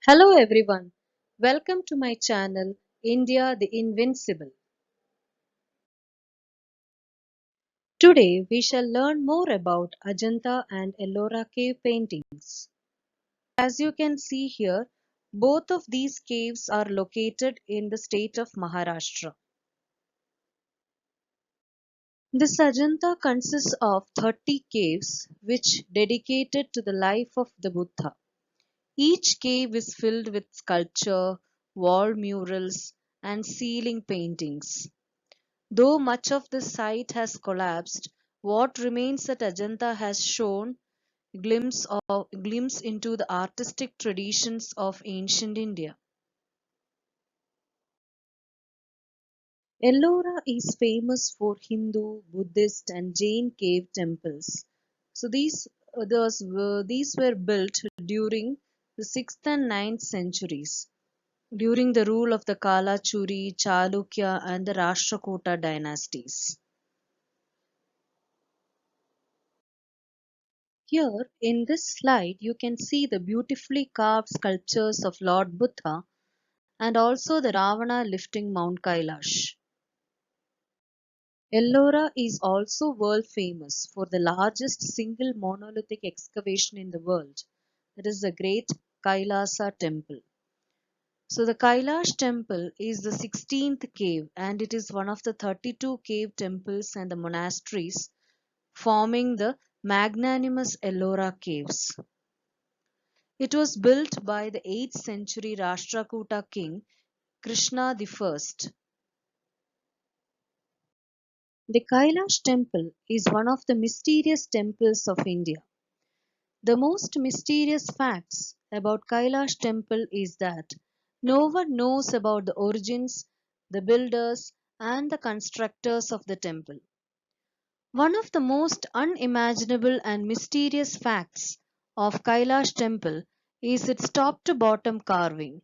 Hello everyone, welcome to my channel India the Invincible. Today we shall learn more about Ajanta and Ellora cave paintings. As you can see here, both of these caves are located in the state of Maharashtra. This Ajanta consists of 30 caves which dedicated to the life of the Buddha. Each cave is filled with sculpture, wall murals and ceiling paintings. Though much of the site has collapsed, what remains at Ajanta has shown glimpse into the artistic traditions of ancient India. Ellora is famous for Hindu, Buddhist, and Jain cave temples. So these were built during the 6th and 9th centuries, during the rule of the Kalachuri, Chalukya, and the Rashtrakuta dynasties. Here in this slide, you can see the beautifully carved sculptures of Lord Buddha and also the Ravana lifting Mount Kailash. Ellora is also world famous for the largest single monolithic excavation in the world, that is the Great Kailasa Temple. So the Kailash Temple is the 16th cave and it is one of the 32 cave temples and the monasteries forming the magnanimous Ellora caves. It was built by the 8th century Rashtrakuta king Krishna the First. The Kailash temple is one of the mysterious temples of India. The most mysterious facts about Kailash temple is that no one knows about the origins, the builders and the constructors of the temple. One of the most unimaginable and mysterious facts of Kailash temple is its top to bottom carving.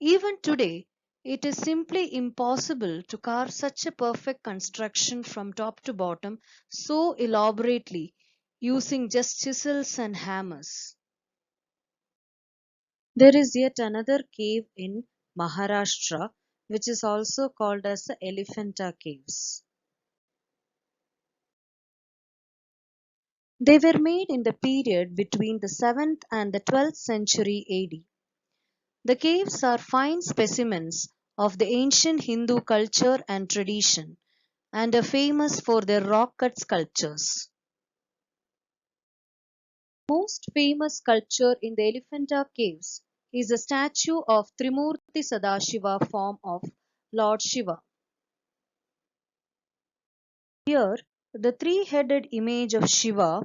Even today, it is simply impossible to carve such a perfect construction from top to bottom so elaborately using just chisels and hammers. There is yet another cave in Maharashtra which is also called as the Elephanta Caves. They were made in the period between the 7th and the 12th century AD. The caves are fine specimens of the ancient Hindu culture and tradition and are famous for their rock cut sculptures. Most famous sculpture in the Elephanta caves is a statue of Trimurti Sadashiva form of Lord Shiva. Here, the three-headed image of Shiva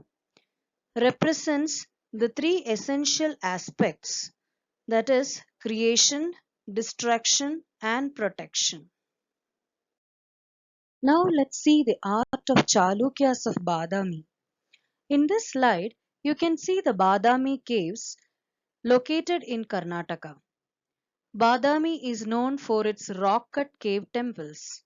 represents the three essential aspects, that is creation, destruction and protection. Now let's see the art of Chalukyas of Badami. In this slide, you can see the Badami caves located in Karnataka. Badami is known for its rock-cut cave temples.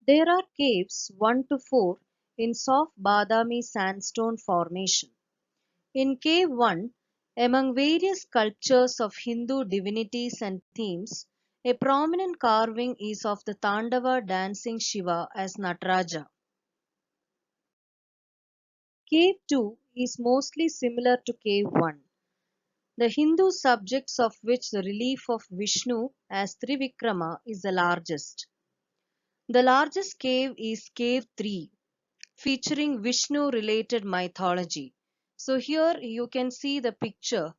There are caves 1 to 4 in soft Badami sandstone formation. In cave 1, among various sculptures of Hindu divinities and themes, a prominent carving is of the Tandava dancing Shiva as Nataraja. Cave 2 is mostly similar to Cave 1. The Hindu subjects of which the relief of Vishnu as Trivikrama is the largest. The largest cave is Cave 3, featuring Vishnu related mythology. So here you can see the picture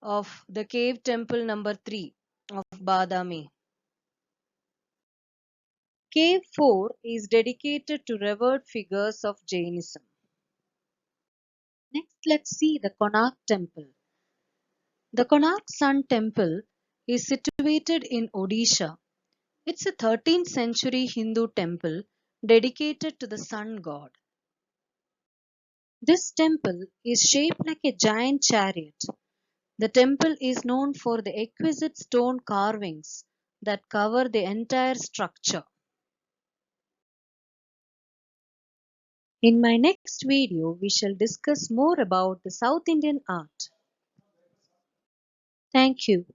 of the cave temple number 3 of Badami. Cave 4 is dedicated to revered figures of Jainism. Next, let's see the Konark temple. The Konark Sun temple is situated in Odisha. It's a 13th century Hindu temple dedicated to the sun god. This temple is shaped like a giant chariot. The temple is known for the exquisite stone carvings that cover the entire structure. In my next video, we shall discuss more about the South Indian art. Thank you.